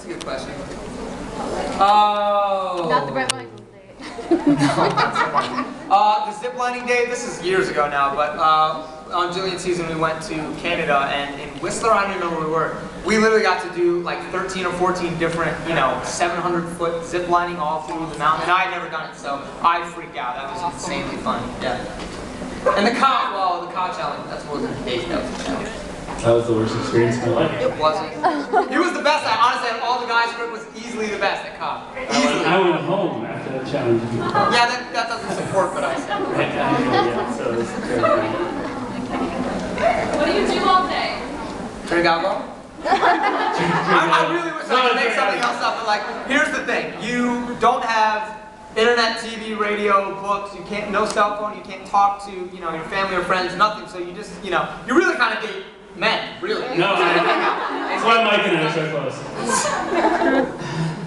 a good question. Oh. Not the Brett Michaels date. The ziplining day, this is years ago now, but on Jillian's season we went to Canada, and in Whistler, I don't even know where we were. We literally got to do like 13 or 14 different, 700-foot ziplining all through the mountain, and I had never done it, so I freaked out. That was insanely fun, yeah. And the car challenge, that's more than a date, that was a challenge. That was the worst experience of my life. It wasn't. He was the best. Honestly, out of all the guys, Kirk was easily the best at cop. Easily. I went home after that challenge. Yeah, that doesn't support what I said. So it was terrifying. What do you do all day? Drink alcohol? I really wish I could make something else up, but like, here's the thing. You don't have internet, TV, radio, books, you can't, no cell phone, you can't talk to, your family or friends, nothing, so you just, you really kind of date men, really. No, that's why Mike and I are so close.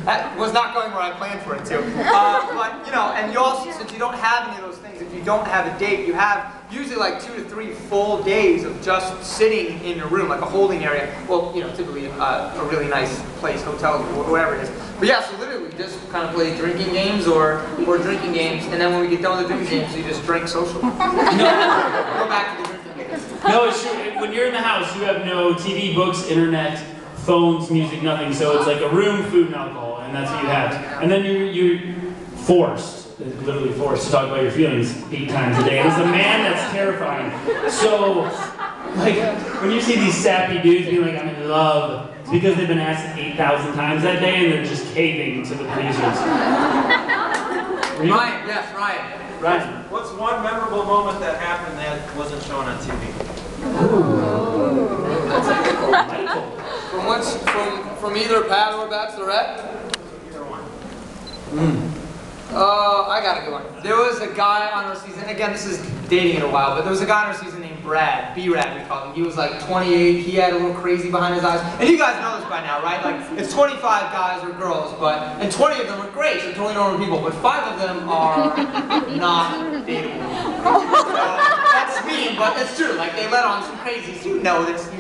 That was not going where I planned for it to. But, and you also, since you don't have any of those things, if you don't have a date, you have usually like 2 to 3 full days of just sitting in a room, like a holding area. Well, typically a really nice place, hotel, or whatever it is. But yeah, so literally we just kind of play drinking games or drinking games, and then when we get done with the drinking games, you just drink socially. Go back to the drinking games. No, it's true. When you're in the house, you have no TV, books, internet, phones, music, nothing. So it's like a room, food, and alcohol, and that's what you have. And then you're forced, literally forced to talk about your feelings 8 times a day. And as a man, that's terrifying. So, like, when you see these sappy dudes being like, I'm in love, it's because they've been asked 8,000 times that day, and they're just caving to the producers. Ryan, yes, Ryan. Ryan. What's one memorable moment that happened that wasn't shown on TV? From either Pat or Bachelorette? Either one. I got a good one. There was a guy on our season, again this is dating in a while, but there was a guy on our season named Brad, B-Rad we called him. He was like 28, he had a little crazy behind his eyes. And you guys know this by now, right? Like, it's 25 guys or girls, and 20 of them are great, so totally normal people, but 5 of them are not dateable. So, that's mean, but it's true. Like, they let on some crazies. You know this,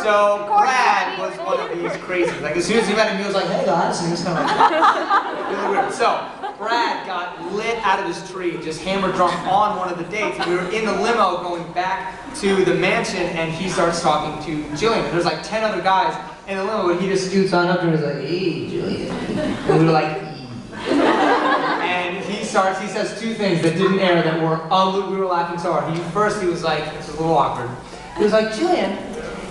So, Brad was one of these crazies. Like, as soon as he met him, he was like, hey guys, and he was kind of like, really weird. So, Brad got lit out of his tree, just hammered drunk on one of the dates. We were in the limo going back to the mansion, and he starts talking to Jillian. There's like 10 other guys in the limo, and he just scoots on up to her and was like, hey, Jillian. And we were like, and he says 2 things that didn't air that were we were laughing so hard. First, he was like, this is a little awkward. He was like, Jillian,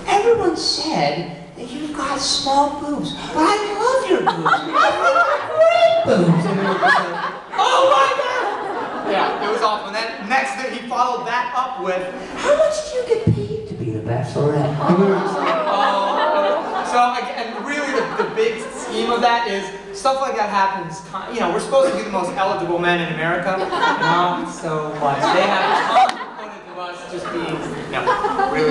everyone said that you've got small boobs, but I love your boobs. I think they're great boobs. And we were just like, oh my God! Yeah, it was awful. And then next thing, he followed that up with, how much do you get paid to be the Bachelorette? And we were just like, oh. So, and really the big scheme of that is, stuff like that happens, we're supposed to be the most eligible men in America. Not so much. They have a ton of us just being, really